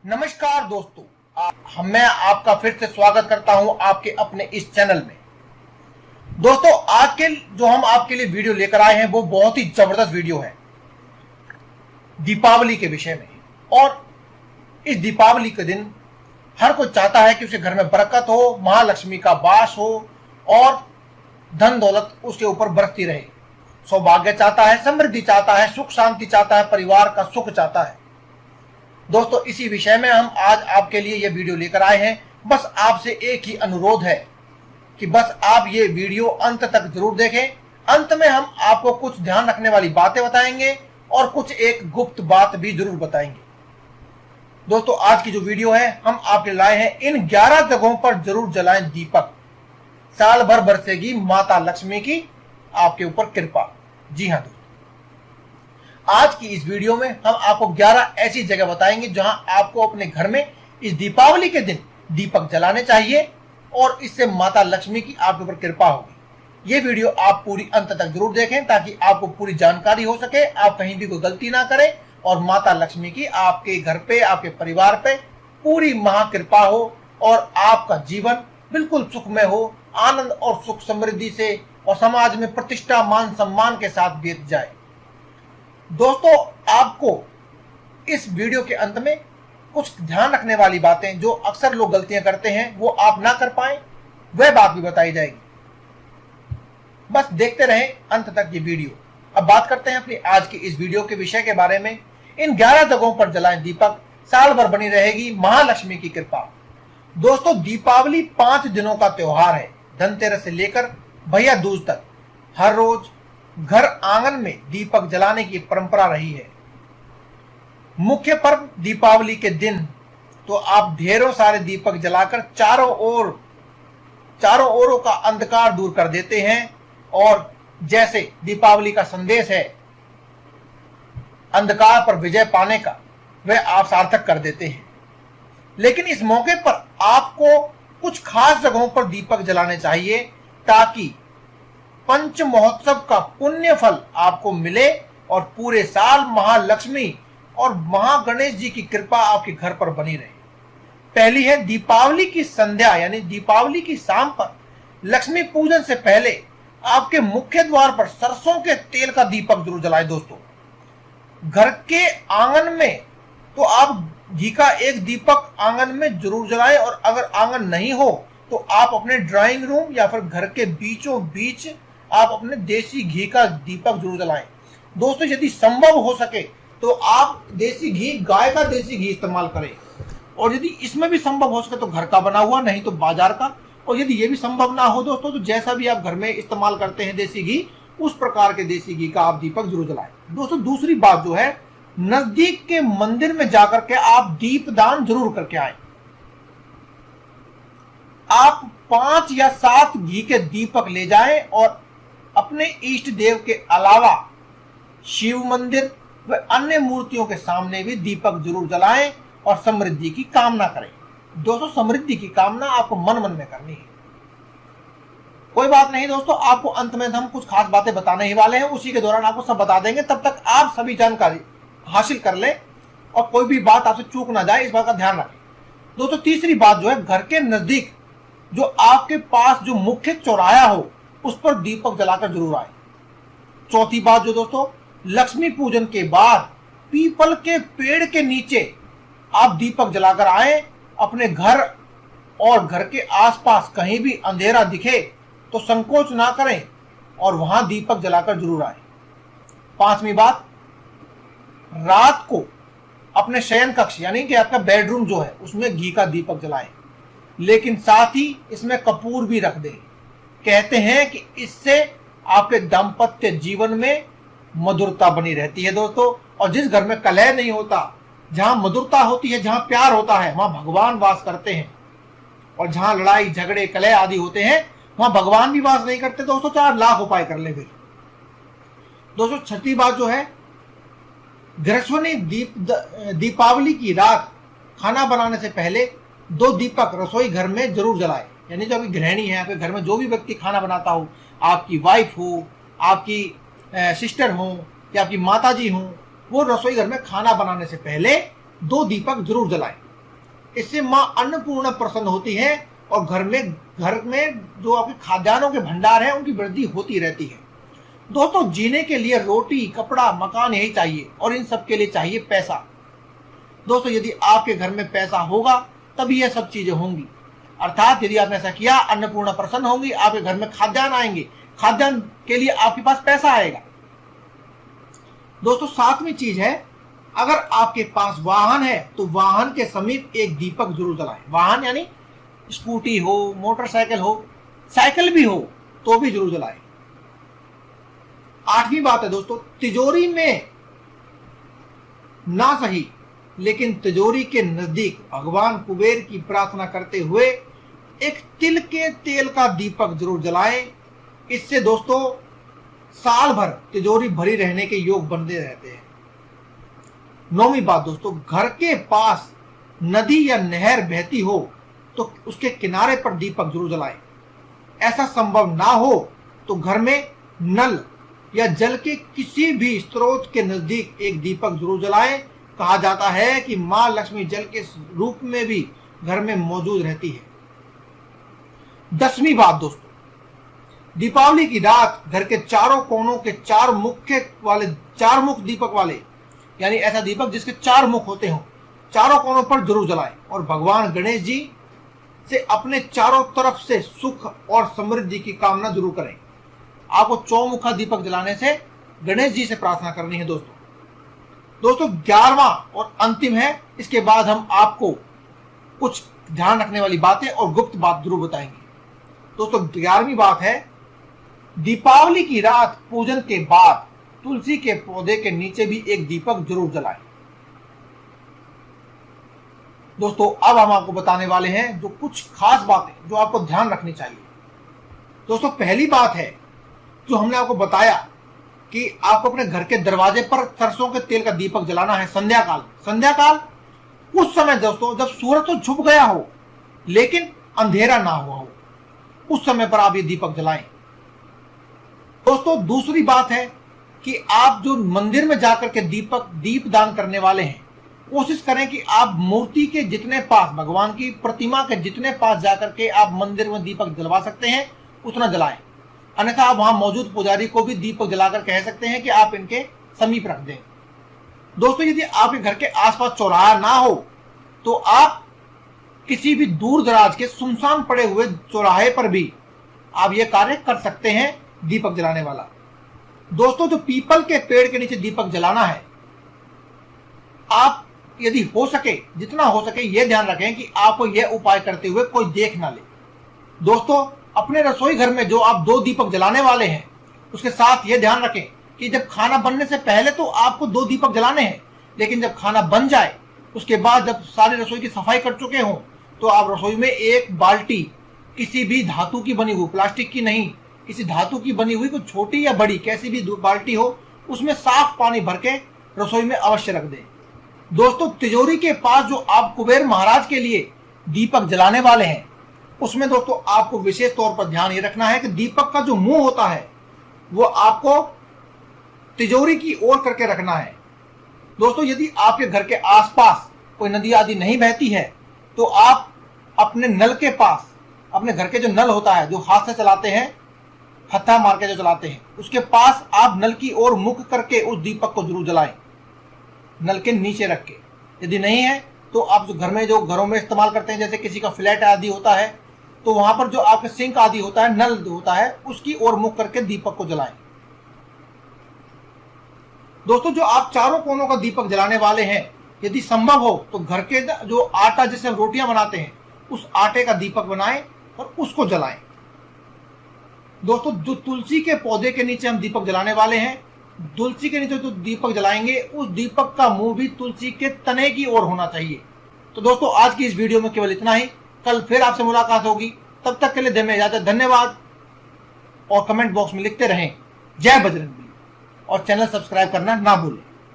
नमस्कार दोस्तों, मैं आपका फिर से स्वागत करता हूं आपके अपने इस चैनल में। दोस्तों, आज के जो हम आपके लिए वीडियो लेकर आए हैं वो बहुत ही जबरदस्त वीडियो है दीपावली के विषय में। और इस दीपावली के दिन हर कोई चाहता है कि उसके घर में बरकत हो, महालक्ष्मी का वास हो और धन दौलत उसके ऊपर बरसती रहे। सौभाग्य चाहता है, समृद्धि चाहता है, सुख शांति चाहता है, परिवार का सुख चाहता है। दोस्तों, इसी विषय में हम आज आपके लिए यह वीडियो लेकर आए हैं। बस आपसे एक ही अनुरोध है कि बस आप ये वीडियो अंत तक जरूर देखें। अंत में हम आपको कुछ ध्यान रखने वाली बातें बताएंगे और कुछ एक गुप्त बात भी जरूर बताएंगे। दोस्तों, आज की जो वीडियो है हम आपके लाए हैं, इन 11 जगहों पर जरूर जलाएं दीपक, साल भर बरसेगी माता लक्ष्मी की आपके ऊपर कृपा। जी हाँ दोस्तों, आज की इस वीडियो में हम आपको 11 ऐसी जगह बताएंगे जहां आपको अपने घर में इस दीपावली के दिन दीपक जलाने चाहिए और इससे माता लक्ष्मी की आपके ऊपर कृपा होगी। ये वीडियो आप पूरी अंत तक जरूर देखें ताकि आपको पूरी जानकारी हो सके, आप कहीं भी कोई गलती ना करें और माता लक्ष्मी की आपके घर पे, आपके परिवार पे पूरी महाकृपा हो और आपका जीवन बिल्कुल सुखमय हो, आनंद और सुख समृद्धि से और समाज में प्रतिष्ठा मान सम्मान के साथ बीत जाए। दोस्तों, आपको इस वीडियो के अंत में कुछ ध्यान रखने वाली बातें जो अक्सर लोग गलतियां करते हैं वो आप ना कर पाए, वह बात भी बताई जाएगी। बस देखते रहें अंत तक ये वीडियो। अब बात करते हैं अपनी आज की इस वीडियो के विषय के बारे में। इन 11 जगहों पर जलाएं दीपक, साल भर बनी रहेगी महालक्ष्मी की कृपा। दोस्तों, दीपावली 5 दिनों का त्योहार है। धनतेरस से लेकर भैया दूज तक हर रोज घर आंगन में दीपक जलाने की परंपरा रही है। मुख्य पर्व दीपावली के दिन तो आप ढेरों सारे दीपक जलाकर चारों ओरों का अंधकार दूर कर देते हैं और जैसे दीपावली का संदेश है अंधकार पर विजय पाने का, वह आप सार्थक कर देते हैं। लेकिन इस मौके पर आपको कुछ खास जगहों पर दीपक जलाने चाहिए ताकि पंच महोत्सव का पुण्य फल आपको मिले और पूरे साल महालक्ष्मी और महागणेश जी की कृपा आपके घर पर बनी रहे। पहली है दीपावली की संध्या, यानी दीपावली की शाम पर लक्ष्मी पूजन से पहले आपके मुख्य द्वार पर सरसों के तेल का दीपक जरूर जलाएं। दोस्तों, घर के आंगन में तो आप घी का एक दीपक आंगन में जरूर जलाएं और अगर आंगन नहीं हो तो आप अपने ड्राइंग रूम या फिर घर के बीचों बीच आप अपने देसी घी का दीपक जरूर जलाएं। दोस्तों, यदि संभव हो सके तो आप देसी घी, गाय का देसी घी इस्तेमाल करें और यदि इसमें भी संभव हो सके तो घर का बना हुआ, नहीं तो बाजार का। और यदि ये भी संभव ना हो दोस्तों तो जैसा भी आप घर में इस्तेमाल करते हैं देसी घी, उस प्रकार के देसी घी का आप दीपक जरूर जलाएं। दोस्तों, दूसरी बात जो है, नजदीक के मंदिर में जाकर के आप दीपदान जरूर करके आए। आप 5 या 7 घी के दीपक ले जाएं और अपने इष्ट देव के अलावा शिव मंदिर व अन्य मूर्तियों के सामने भी दीपक जरूर जलाएं और समृद्धि की कामना करें। दोस्तों, समृद्धि की कामना आपको मन मन में करनी है। कोई बात नहीं दोस्तों, आपको अंत में हम कुछ खास बातें बताने ही वाले हैं, उसी के दौरान आपको सब बता देंगे। तब तक आप सभी जानकारी हासिल कर लें और कोई भी बात आपसे चूक ना जाए, इस बात का ध्यान रखें। दोस्तों, तीसरी बात जो है, घर के नजदीक जो आपके पास जो मुख्य चौराहा हो उस पर दीपक जलाकर जरूर आए। चौथी बात जो दोस्तों, लक्ष्मी पूजन के बाद पीपल के पेड़ के नीचे आप दीपक जलाकर आए। अपने घर और घर के आसपास कहीं भी अंधेरा दिखे तो संकोच ना करें और वहां दीपक जलाकर जरूर आए। पांचवी बात, रात को अपने शयन कक्ष यानी कि आपका बेडरूम जो है उसमें घी का दीपक जलाएं, लेकिन साथ ही इसमें कपूर भी रख दें। कहते हैं कि इससे आपके दाम्पत्य जीवन में मधुरता बनी रहती है दोस्तों। और जिस घर में कलह नहीं होता, जहां मधुरता होती है, जहां प्यार होता है, वहां भगवान वास करते हैं। और जहां लड़ाई झगड़े कलह आदि होते हैं वहां भगवान भी वास नहीं करते दोस्तों, चाहे लाख उपाय कर ले। फिर दोस्तों, छठी बात जो है, गृहस्वनी दीपावली की रात खाना बनाने से पहले 2 दीपक रसोई घर में जरूर जलाए। यानी जो अभी गृहिणी है, आपके घर में जो भी व्यक्ति खाना बनाता हो, आपकी वाइफ हो, आपकी सिस्टर हो या आपकी माता जी हो, वो रसोई घर में खाना बनाने से पहले 2 दीपक जरूर जलाएं। इससे मां अन्नपूर्णा प्रसन्न होती है और घर में जो आपके खाद्यान्नों के भंडार है उनकी वृद्धि होती रहती है। दोस्तों, जीने के लिए रोटी, कपड़ा, मकान यही चाहिए और इन सब के लिए चाहिए पैसा। दोस्तों, यदि आपके घर में पैसा होगा तभी यह सब चीजें होंगी। अर्थात यदि आपने ऐसा किया, अन्नपूर्णा प्रसन्न होंगी, आपके घर में खाद्यान्न आएंगे, खाद्यान्न के लिए आपके पास पैसा आएगा। दोस्तों, सातवीं चीज है, अगर आपके पास वाहन है तो वाहन के समीप एक दीपक जरूर जलाएं। वाहन यानी स्कूटी हो, मोटरसाइकिल हो, साइकिल भी हो तो भी जरूर जलाएं। आठवीं बात है दोस्तों, तिजोरी में ना सही लेकिन तिजोरी के नजदीक भगवान कुबेर की प्रार्थना करते हुए एक तिल के तेल का दीपक जरूर जलाएं। इससे दोस्तों साल भर तिजोरी भरी रहने के योग बनते रहते हैं। नौवीं बात दोस्तों, घर के पास नदी या नहर बहती हो तो उसके किनारे पर दीपक जरूर जलाएं। ऐसा संभव ना हो तो घर में नल या जल के किसी भी स्रोत के नजदीक एक दीपक जरूर जलाएं। कहा जाता है कि मां लक्ष्मी जल के रूप में भी घर में मौजूद रहती है। 10वीं बात दोस्तों, दीपावली की रात घर के चारों कोनों के चार मुख दीपक वाले, यानी ऐसा दीपक जिसके 4 मुख होते हों, चारों कोनों पर जरूर जलाएं और भगवान गणेश जी से अपने चारों तरफ से सुख और समृद्धि की कामना जरूर करें। आपको चौमुखा दीपक जलाने से गणेश जी से प्रार्थना करनी है। दोस्तों 11वां और अंतिम है, इसके बाद हम आपको कुछ ध्यान रखने वाली बातें और गुप्त बात जरूर बताएंगे। दोस्तों 11वीं बात है, दीपावली की रात पूजन के बाद तुलसी के पौधे के नीचे भी एक दीपक जरूर जलाएं। दोस्तों अब हम आपको बताने वाले हैं जो कुछ खास बातें जो आपको ध्यान रखनी चाहिए। दोस्तों पहली बात है जो हमने आपको बताया कि आपको अपने घर के दरवाजे पर सरसों के तेल का दीपक जलाना है संध्याकाल उस समय दोस्तों जब सूरज तो छुप गया हो लेकिन अंधेरा ना हुआ हो, उस समय पर आप ये दीपक जलाएं। दोस्तों दूसरी बात है कि आप जो मंदिर में जाकर के दीप दान करने वाले हैं, कोशिश करें कि आप मूर्ति के जितने पास, भगवान की प्रतिमा के जितने पास जाकर के आप मंदिर में दीपक जलवा सकते हैं उतना जलाएं। अन्यथा आप वहां मौजूद पुजारी को भी दीपक जलाकर कह सकते हैं कि आप इनके समीप रख दें। दोस्तों यदि आपके घर के आसपास चौराहा ना हो तो आप किसी भी दूर दराज के सुनसान पड़े हुए चौराहे पर भी आप ये कार्य कर सकते हैं, दीपक जलाने वाला। दोस्तों जो पीपल के पेड़ के नीचे दीपक जलाना है, आप यदि हो सके, जितना हो सके ये ध्यान रखें कि आपको यह उपाय करते हुए कोई देख ना ले। दोस्तों अपने रसोई घर में जो आप 2 दीपक जलाने वाले हैं, उसके साथ यह ध्यान रखें कि जब खाना बनने से पहले तो आपको 2 दीपक जलाने हैं, लेकिन जब खाना बन जाए उसके बाद जब सारी रसोई की सफाई कर चुके हों तो आप रसोई में एक बाल्टी किसी भी धातु की बनी हुई, प्लास्टिक की नहीं, किसी धातु की बनी हुई, कोई छोटी या बड़ी कैसी भी बाल्टी हो, उसमें साफ पानी भर के रसोई में अवश्य रख दें। दोस्तों तिजोरी के पास जो आप कुबेर महाराज के लिए दीपक जलाने वाले हैं, उसमें दोस्तों आपको विशेष तौर पर ध्यान ये रखना है कि दीपक का जो मुंह होता है वो आपको तिजोरी की ओर करके रखना है। दोस्तों यदि आपके घर के आसपास कोई नदी आदि नहीं बहती है तो आप अपने नल के पास, अपने घर के जो नल होता है जो हाथ से चलाते हैं, हत्था मार के जो चलाते हैं, उसके पास आप नल की ओर मुख करके उस दीपक को जरूर जलाएं, नल के नीचे रख के। यदि नहीं है तो आप जो घरों में इस्तेमाल करते हैं, जैसे किसी का फ्लैट आदि होता है तो वहां पर जो आपके सिंक आदि होता है, नल होता है, उसकी ओर मुख करके दीपक को जलाएं। दोस्तों जो आप चारों कोनों का दीपक जलाने वाले हैं, यदि संभव हो तो घर के जो आटा जिससे हम रोटियां बनाते हैं उस आटे का दीपक बनाएं और उसको जलाएं। दोस्तों जो तुलसी के पौधे के नीचे हम दीपक जलाने वाले हैं, तुलसी के नीचे जो दीपक जलाएंगे उस दीपक का मुंह भी तुलसी के तने की ओर होना चाहिए। तो दोस्तों आज की इस वीडियो में केवल इतना ही, कल फिर आपसे मुलाकात होगी, तब तक के लिए दें इजाजत। धन्यवाद और कमेंट बॉक्स में लिखते रहें जय बजरंगबली और चैनल सब्सक्राइब करना ना भूलें।